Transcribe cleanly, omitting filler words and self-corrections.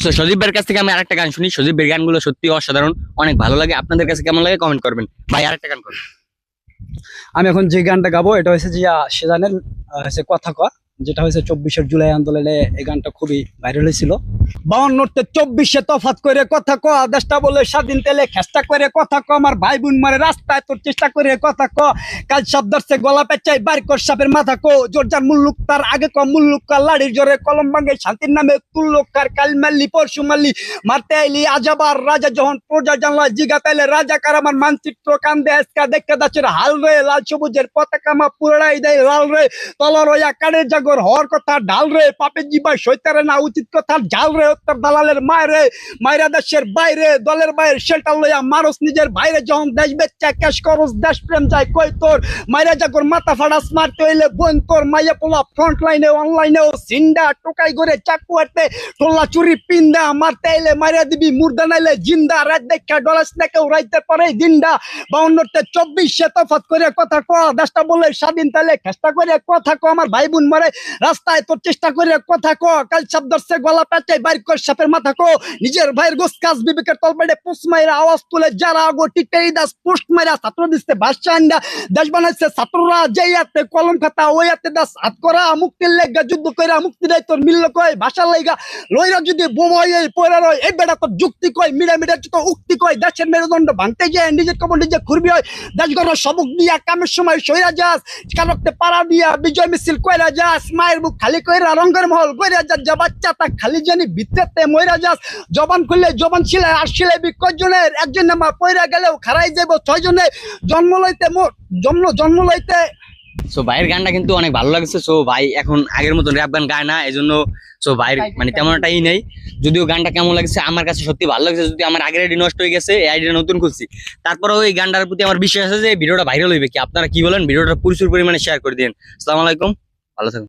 তো সজীব ভাইয়ের কাছ থেকে আমি আরেকটা গান শুনি। সজীব ভাইয়ের গানগুলো সত্যি অসাধারণ, অনেক ভালো লাগে। আপনাদের কাছে কেমন লাগে কমেন্ট করবেন। ভাই আরেকটা গান করুন। আমি এখন যে গানটা গাবো এটা হচ্ছে যে সেজানের হচ্ছে কথা ক, যেটা হয়েছে 24শে জুলাই আন্দোলনে। এই গানটা খুবই ভাইরাল হয়েছিল। 52তে 24শে তফাৎ করে কথা ক, দেশটা বলে স্বাধীন তেলে খেস্টা করে কথা ক, আমার ভাই বোন মারে রাস্তায় তোর চেষ্টা করে কথা ক, কাল সাপ ধরছে গলা পেঁচাই বাইর কর সাপের মাথা কো, জোরজার মুল্লুক তার আগে ক মুল্লুক কার লাড়ির জোরে কলম ভাঙে শান্তির নামে তুল্লুকার কাল মাল্লি পরশু মাল্লি মারতে আইলি আজাবার রাজা যখন প্রজা জানলা জিগা তাইলে রাজা কার আমার মানচিত্র কান্দে আজকা দেখে দাচের হাল রে, লাল সবুজের পতাকা মা পুরাই দেয় লাল রে, তলর হইয়া কানের জাগর হওয়ার কথা ডাল রে, পাপের জিবাই সইতারে না উচিত কথা জাল রে, উত্তর দালালের মায়েরে মায়েরা দেশের বাইরে দলের বাইরে শেল্টার লইয়া মানুষ নিজের বাইরে যখন দেশ বেচা ক্যাশ করস দেশ প্রেম যায় কই তোর, মায়েরা জাগর মাথা ফাড়াস মারতে হইলে বোন তোর, মাইয়া পোলা ফ্রন্ট লাইনে অনলাইনেও সিন্ডা টোকাই করে চাকু হাতে টোলা চুরি পিন্দা মারতে আইলে মাইরা দিবি মুর্দা নাইলে জিন্দা, রাত দেখা ডলাস না কেউ রাইতে পারে দিনডা, 52তে 24শে তফাৎ করে কথা ক, দেশটা বলে স্বাধীন তাইলে চেষ্টা করে কথা ক, আমার ভাই বোন মারে রাস্তায় তোর চেষ্টা করে কথা ক, কাল সাপ ধরছে গলা পেঁচাই বাইর কর সাপের মাথা কো, নিজের ভাইয়ের গোস কাজ বিবেকের তলপেটে পুষ মাইরা আওয়াজ তুলে যারা আগো টিটাই দাস পোস্ট মাইরা ছাত্র দিচ্ছে ভাষা আন্ডা, দেশ বানাইছে ছাত্ররা যেই হাতে কলম খাতা ওই হাতে দাস হাত করা, মুক্তির লেগা যুদ্ধ কইরা মুক্তি দেয় তোর মিলল কয় ভাষার লেগা লইরা যদি বোমাই এই পয়রা রয় এই বেটা তোর যুক্তি কয় মিডা মিডা তো উক্তি কয়, দেশের মেরুদণ্ড ভাঙতে যায় নিজের কবর নিজে খুরবি হয়, দেশ গড় সবক দিয়া কামের সময় সইরা যাস কারকতে পাড়া দিয়া বিজয় মিছিল কইরা যাস, মায়ের বুক খালি কইরা রঙ্গের মহল কইরা যাস, যা বাচ্চা তা খালি জানি ভিতরেতে মইরা যাস, জবান খুললে জবান ছিলে আর ছিলে কয়জনের একজন নামা পয়রা গেলেও খারাই যাইব 6 জনে, জন্ম লইতে জন্ম লইতে। সো ভাইয়ের গানটা কিন্তু অনেক ভালো লাগছে। সো ভাই এখন আগের মতন র্যাপ গান গায় না, এই জন্য সো ভাইয়ের মানে তেমন একটাই নেই। যদিও গানটা কেমন লাগছে আমার কাছে সত্যি ভালো লাগছে, যদি আমার আগের আইডি নষ্ট হয়ে গেছে এই আইডিটা নতুন খুলছি, তারপরেও এই গানটার প্রতি আমার বিশ্বাস আছে যে ভিডিওটা ভাইরাল হইবে। কি আপনারা কি বলেন? ভিডিওটা প্রচুর পরিমাণে শেয়ার করে দিন। আসসালামু আলাইকুম, ভালো থাকুন।